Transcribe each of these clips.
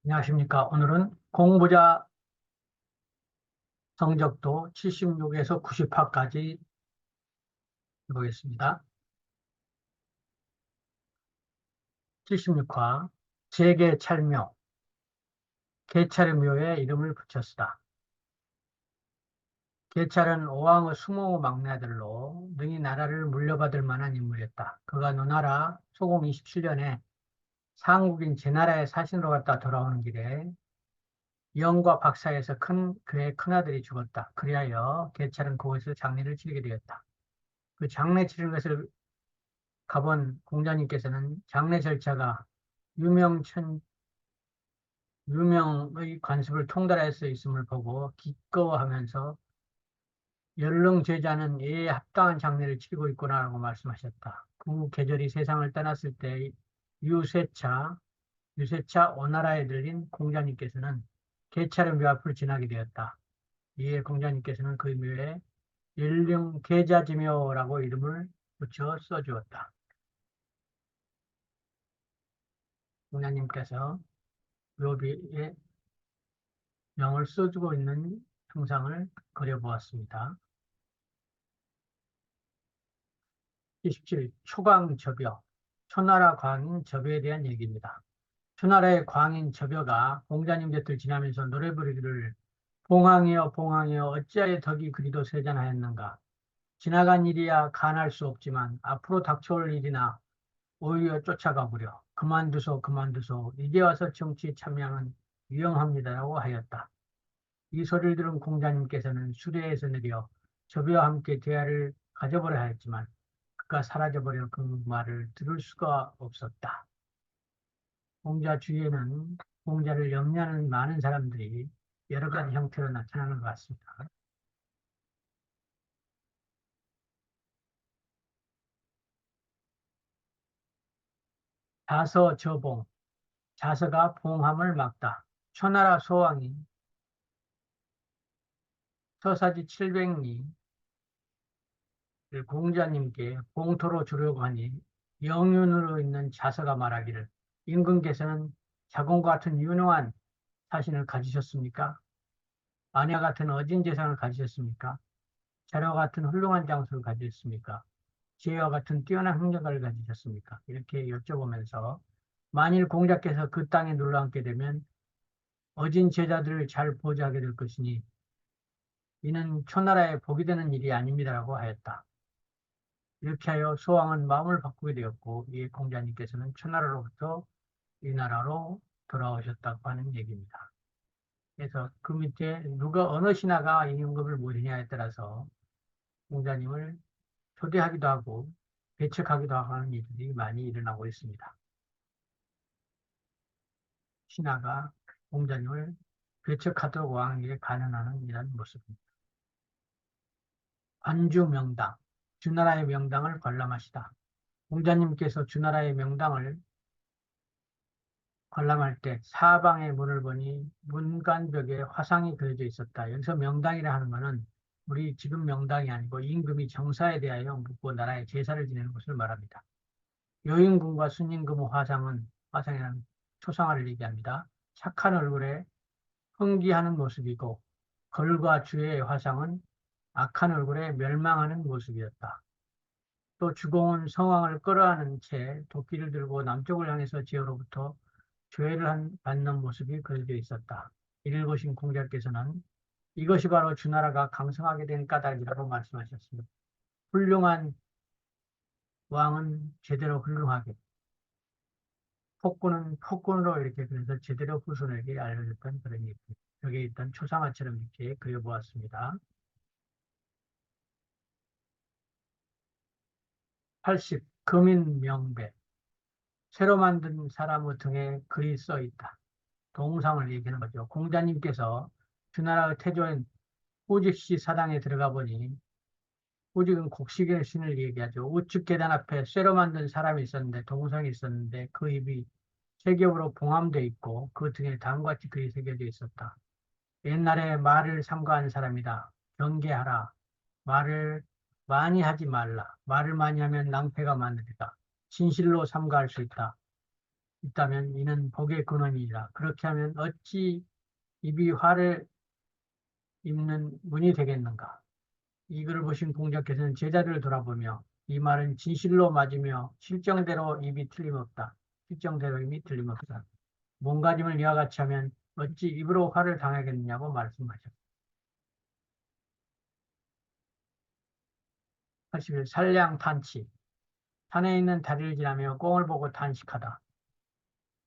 안녕하십니까. 오늘은 공부자 성적도 76에서 90화까지 해보겠습니다. 76화 재계찰묘, 계찰묘에 이름을 붙였으다. 계찰은 오왕의 수모 막내 아들로 능히 나라를 물려받을 만한 인물이었다. 그가 노나라 소공 27년에 상국인 제나라의 사신으로 갔다 돌아오는 길에 영과 박사에서 그의 큰아들이 죽었다. 그리하여 계찰은 그곳에서 장례를 치르게 되었다. 그 장례 치른 것을 가본 공자님께서는 장례 절차가 유명의 관습을 통달해서 있음을 보고 기꺼워하면서 연릉제자는 예에 합당한 장례를 치르고 있구나라고 말씀하셨다. 그 계절이 세상을 떠났을 때 유세차 오나라에 들린 공자님께서는 계찰의 묘 앞을 지나게 되었다. 이에 공자님께서는 그 묘에 연릉계자지묘라고 이름을 붙여 써주었다. 공자님께서 묘비에 명을 써주고 있는 형상을 그려보았습니다. 27. 초광접여, 초나라 광인 접여에 대한 얘기입니다. 초나라의 광인 접여가 공자님 곁을 지나면서 노래 부르기를 봉황이여 봉황이여 어찌하여 덕이 그리도 세잔하였는가. 지나간 일이야 간할 수 없지만 앞으로 닥쳐올 일이나 오히려 쫓아가보려. 그만두소 이제 와서 정치에 참여하면 위험합니다라고 하였다. 이 소리를 들은 공자님께서는 수레에서 내려 저비와 함께 대화를 가져보려 하였지만 그가 사라져버려 그 말을 들을 수가 없었다. 공자 주위에는 공자를 염려하는 많은 사람들이 여러 가지 형태로 나타나는 것 같습니다. 자서저봉, 자서가 봉함을 막다. 초나라 소왕이 서사지 700리 공자님께 봉토로 주려고 하니 영윤으로 있는 자서가 말하기를 임금께서는 자공과 같은 유능한 사신을 가지셨습니까? 아내와 같은 어진 재산을 가지셨습니까? 자료와 같은 훌륭한 장수를 가지셨습니까? 지혜와 같은 뛰어난 행정가를 가지셨습니까? 이렇게 여쭤보면서 만일 공자께서 그 땅에 눌러앉게 되면 어진 제자들을 잘 보좌하게 될 것이니 이는 초나라에 복이 되는 일이 아닙니다라고 하였다. 이렇게 하여 소왕은 마음을 바꾸게 되었고 이에 공자님께서는 초나라로부터 이 나라로 돌아오셨다고 하는 얘기입니다. 그래서 그 밑에 누가 어느 신하가 임금을 모시냐에 따라서 공자님을 초대하기도 하고 배척하기도 하는 일들이 많이 일어나고 있습니다. 신하가 공자님을 배척하도록 하는 게 가능한 이런 모습입니다. 관주명당, 주나라의 명당을 관람하시다. 공자님께서 주나라의 명당을 관람할 때 사방의 문을 보니 문간벽에 화상이 그려져 있었다. 여기서 명당이라 하는 것은 우리 지금 명당이 아니고 임금이 정사에 대하여 묻고 나라의 제사를 지내는 것을 말합니다. 여인군과 순임금의 화상이라는 초상화를 얘기합니다. 착한 얼굴에 흥기하는 모습이고 걸과 주의 화상은 악한 얼굴에 멸망하는 모습이었다. 또 주공은 성왕을 끌어안은 채 도끼를 들고 남쪽을 향해서 제후로부터 조회를 받는 모습이 그려져 있었다. 이를 보신 공자께서는 이것이 바로 주나라가 강성하게 된 까닭이라고 말씀하셨습니다. 훌륭한 왕은 제대로 훌륭하게, 폭군은 폭군으로 이렇게 그래서 제대로 후손에게 알려졌던 그런 얘기. 여기에 있던 초상화처럼 이렇게 그려보았습니다. 80. 금인명배. 새로 만든 사람의 등에 글이 써 있다. 동상을 얘기하는 거죠. 공자님께서 주나라의 태조인 후직시 사당에 들어가 보니 후직은 곡식의 신을 얘기하죠. 우측 계단 앞에 쇠로 만든 사람이 있었는데 동상이 있었는데 그 입이 세 겹으로 봉함되어 있고 그 등에 다음과 같이 글이 새겨져 있었다. 옛날에 말을 삼가한 사람이다. 경계하라. 말을 많이 하지 말라. 말을 많이 하면 낭패가 많으리다. 진실로 삼가할 수 있다. 있다면 이는 복의 근원이라. 그렇게 하면 어찌 입이 화를 입는 문이 되겠는가? 이 글을 보신 공자께서는 제자들을 돌아보며 이 말은 진실로 맞으며 실정대로 입이 틀림없다. 실정대로 입이 틀림없다. 몸가짐을 이와 같이 하면 어찌 입으로 화를 당하겠느냐고 말씀하셨다. 81. 산량탄치. 산에 있는 다리를 지나며 꽁을 보고 탄식하다.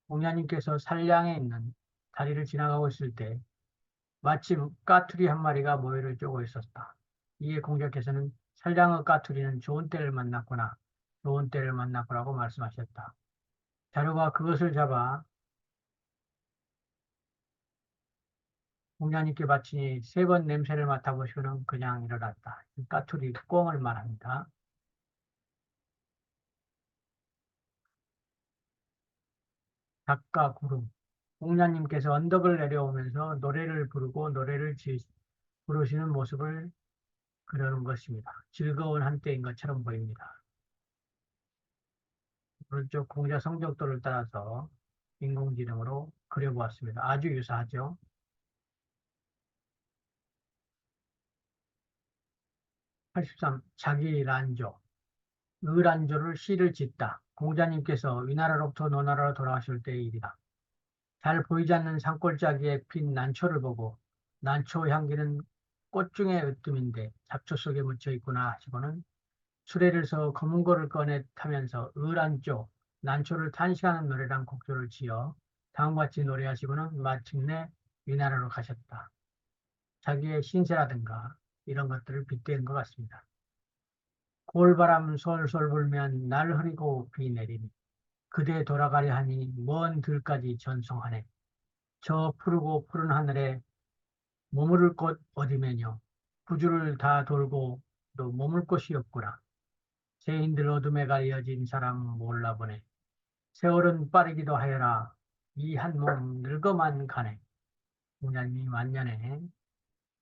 공자님께서 산량에 있는 다리를 지나가고 있을 때 마침 까투리 한 마리가 모래를 쪼고 있었다. 이에 공자께서는 산량의 까투리는 좋은 때를 만났구나. 좋은 때를 만났구라고 말씀하셨다. 자료가 그것을 잡아 공자님께 바치니 세 번 냄새를 맡아보시고는 그냥 일어났다. 까투리 꽁을 말합니다. 작가 구름. 공자님께서 언덕을 내려오면서 노래를 부르고 부르시는 모습을 그려놓은 것입니다. 즐거운 한때인 것처럼 보입니다. 오른쪽 공자 성적도를 따라서 인공지능으로 그려보았습니다. 아주 유사하죠. 83. 자기 란조. 의란조를 시를 짓다. 공자님께서 위나라로부터 노나라로 돌아가실 때의 일이다. 잘 보이지 않는 산골짜기에 핀 난초를 보고 난초 향기는 꽃 중에 으뜸인데 잡초 속에 묻혀 있구나 하시고는 수레를 서 검은 고를 꺼내 타면서 의란조, 난초를 탄식하는 노래랑 곡조를 지어 다음과 같이 노래하시고는 마침내 위나라로 가셨다. 자기의 신세라든가 이런 것들을 빗댄 것 같습니다. 골바람 솔솔 불면 날 흐리고 비 내리니 그대 돌아가려 하니 먼 들까지 전송하네. 저 푸르고 푸른 하늘에 머무를 곳 어디매뇨. 구주를 다 돌고 또 머물 곳이 없구나. 새인들 어둠에 가려진 사람 몰라보네. 세월은 빠르기도 하여라. 이 한 몸 늙어만 가네. 공자님이 만년에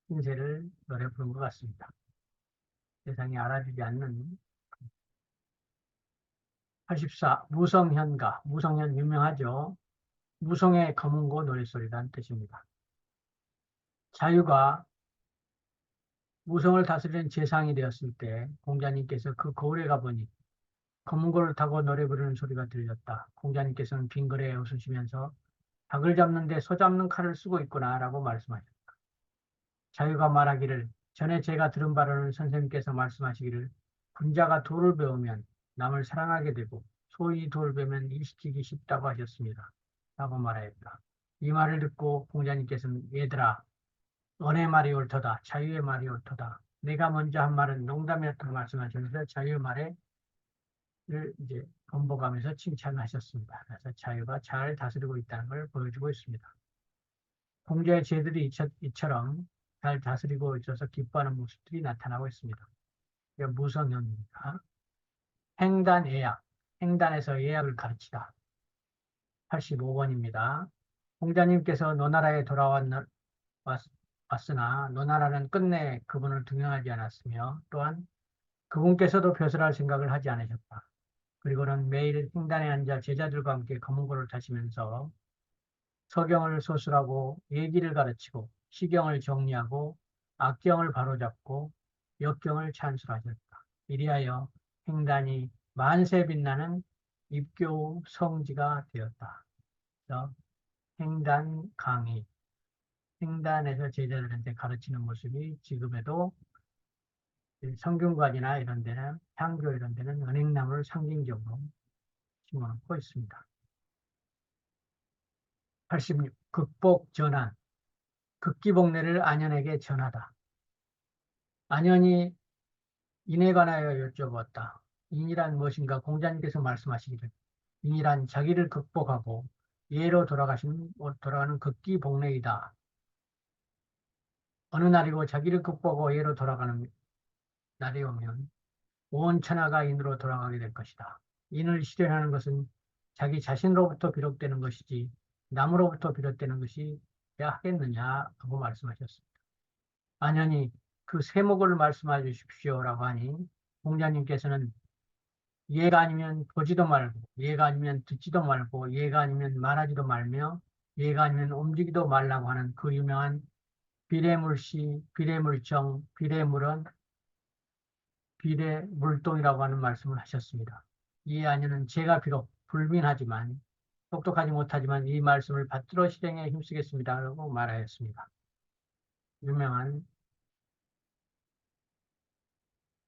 신세를 노래 부른 것 같습니다. 세상이 알아주지 않는 84. 무성현가. 무성현 유명하죠. 무성의 검은고 노랫소리란 뜻입니다. 자유가 무성을 다스리는 재상이 되었을 때 공자님께서 그 거울에 가보니 검은고를 타고 노래 부르는 소리가 들렸다. 공자님께서는 빙그레 웃으시면서 닭을 잡는데 소 잡는 칼을 쓰고 있구나 라고 말씀하셨다. 자유가 말하기를 전에 제가 들은 바로는 선생님께서 말씀하시기를 군자가 돌을 배우면 남을 사랑하게 되고 소위 돌을 배우면 일시키기 쉽다고 하셨습니다. 라고 말하였다. 이 말을 듣고 공자님께서는 얘들아 언의 말이 옳도다. 자유의 말이 옳도다. 내가 먼저 한 말은 농담이었다고 말씀하셨는데 자유의 말을 이제 번복하면서 칭찬하셨습니다. 그래서 자유가 잘 다스리고 있다는 걸 보여주고 있습니다. 공자의 제들이 이처럼 잘 다스리고 있어서 기뻐하는 모습들이 나타나고 있습니다. 이게 무성형입니다. 행단 예약, 행단에서 예약을 가르치다. 85번입니다. 공자님께서 노나라에 왔으나 노나라는 끝내 그분을 등용하지 않았으며 또한 그분께서도 벼슬할 생각을 하지 않으셨다. 그리고는 매일 행단에 앉아 제자들과 함께 검은고를 타시면서 서경을 소술하고 예기를 가르치고 시경을 정리하고 악경을 바로잡고 역경을 찬술하셨다. 이리하여 행단이 만세 빛나는 입교 성지가 되었다. 그래서 행단 강의, 행단에서 제자들한테 가르치는 모습이 지금에도 성균관이나 이런 데는 향교 이런 데는 은행나무를 상징적으로 심어놓고 있습니다. 86. 극복 전환. 극기복례를 안연에게 전하다. 안연이 인에 관하여 여쭤봤다. 인이란 무엇인가? 공자님께서 말씀하시기를 인이란 자기를 극복하고 예로 돌아가는 극기복례이다. 어느 날이고 자기를 극복하고 예로 돌아가는 날이 오면 온 천하가 인으로 돌아가게 될 것이다. 인을 실현하는 것은 자기 자신으로부터 비롯되는 것이지 남으로부터 비롯되는 것이 돼야 하겠느냐고 말씀하셨습니다. 안연히 그 세목을 말씀해 주십시오라고 하니 공자님께서는 이해가 아니면 보지도 말고, 이해가 아니면 듣지도 말고, 이해가 아니면 말하지도 말며, 이해가 아니면 움직이도 말라고 하는 그 유명한 비례물시, 비례물정, 비례물은 비례물동이라고 하는 말씀을 하셨습니다. 이해 아니는 제가 비록 불민하지만, 똑똑하지 못하지만 이 말씀을 받들어 실행에 힘쓰겠습니다라고 말하였습니다. 유명한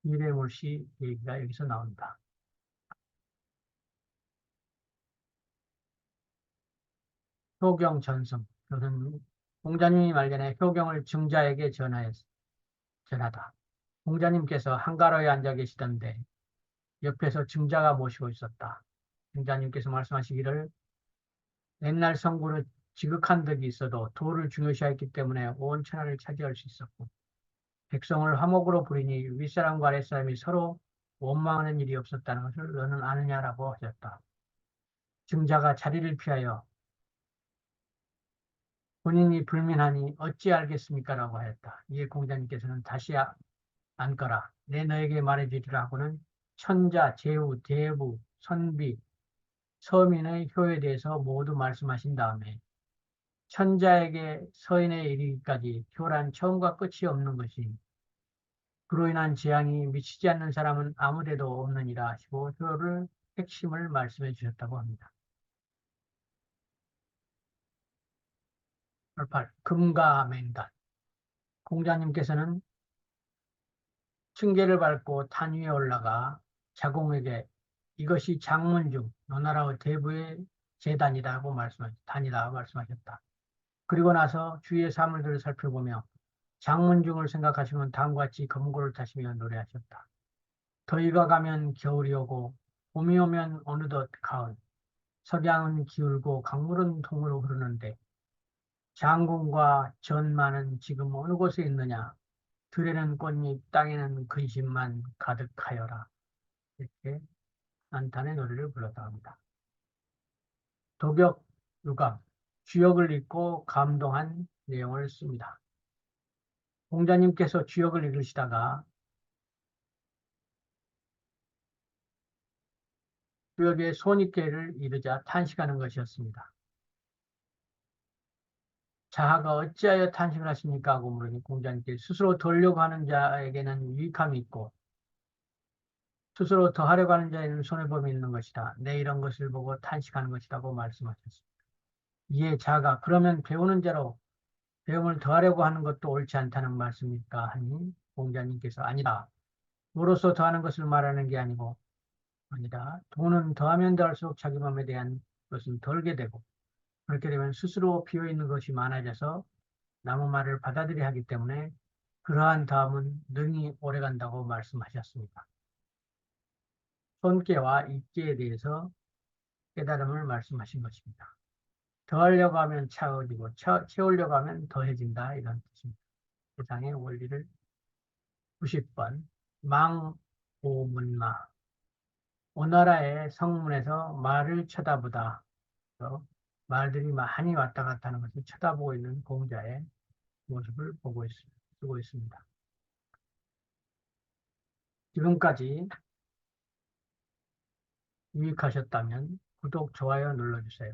비례물시 얘기가 여기서 나온다. 효경 전승. 그것은 공자님이 말전에 효경을 증자에게 전하다. 공자님께서 한가로에 앉아 계시던데 옆에서 증자가 모시고 있었다. 공자님께서 말씀하시기를 옛날 성구는 지극한 덕이 있어도 도를 중요시했기 때문에 온 천하를 차지할 수 있었고 백성을 화목으로 부리니 윗사람과 아랫사람이 서로 원망하는 일이 없었다는 것을 너는 아느냐라고 하셨다. 증자가 자리를 피하여 본인이 불민하니 어찌 알겠습니까? 라고 하였다. 이에 공자님께서는 다시 앉거라. 내 너에게 말해주리라 하고는 천자, 제후, 대부, 선비, 서민의 효에 대해서 모두 말씀하신 다음에 천자에게 서인에 이르기까지 효란 처음과 끝이 없는 것이 그로 인한 재앙이 미치지 않는 사람은 아무데도 없느니라 하시고 효를 핵심을 말씀해 주셨다고 합니다. 8. 금가맹단. 공자님께서는 층계를 밟고 단 위에 올라가 자공에게 이것이 장문중, 너나라의 대부의 재단이라고 단이다 말씀하셨다. 그리고 나서 주위의 사물들을 살펴보며 장문중을 생각하시면 다음과 같이 검고를 타시며 노래하셨다. 더위가 가면 겨울이 오고 봄이 오면 어느덧 가을, 석양은 기울고 강물은 동으로 흐르는데 장군과 전마는 지금 어느 곳에 있느냐? 들에는 꽃잎, 땅에는 근심만 가득하여라. 이렇게 난탄의 노래를 불렀다 합니다. 도격, 유감, 주역을 읽고 감동한 내용을 씁니다. 공자님께서 주역을 읽으시다가 주역의 손익계를 이르자 탄식하는 것이었습니다. 자하가 어찌하여 탄식을 하십니까? 하고 물으니 공자님께 스스로 덜려고 하는 자에게는 유익함이 있고 스스로 더 하려고 하는 자에는 손해범이 있는 것이다. 내 이런 것을 보고 탄식하는 것이라고 말씀하셨습니다. 이에 자가 그러면 배우는 자로 배움을 더하려고 하는 것도 옳지 않다는 말씀입니까? 하니 공자님께서 아니다. 도로서 더하는 것을 말하는 게 아니다. 돈은 더하면 더할수록 자기 마음에 대한 것은 덜게 되고 그렇게 되면 스스로 비어있는 것이 많아져서 남의 말을 받아들여야 하기 때문에 그러한 다음은 능히 오래간다고 말씀하셨습니다. 손께와 입계에 대해서 깨달음을 말씀하신 것입니다. 더하려고 하면 차어지고 채우려고 하면 더해진다 이런 뜻입니다. 세상의 원리를 90번 망오문마 오나라의 성문에서 말을 쳐다보다 말들이 많이 왔다 갔다 하는 것을 쳐다보고 있는 공자의 모습을 쓰고 있습니다. 지금까지 유익하셨다면 구독, 좋아요 눌러주세요.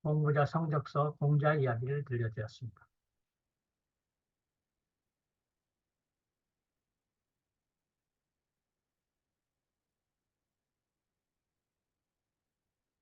공부자 성적서 공자 이야기를 들려드렸습니다.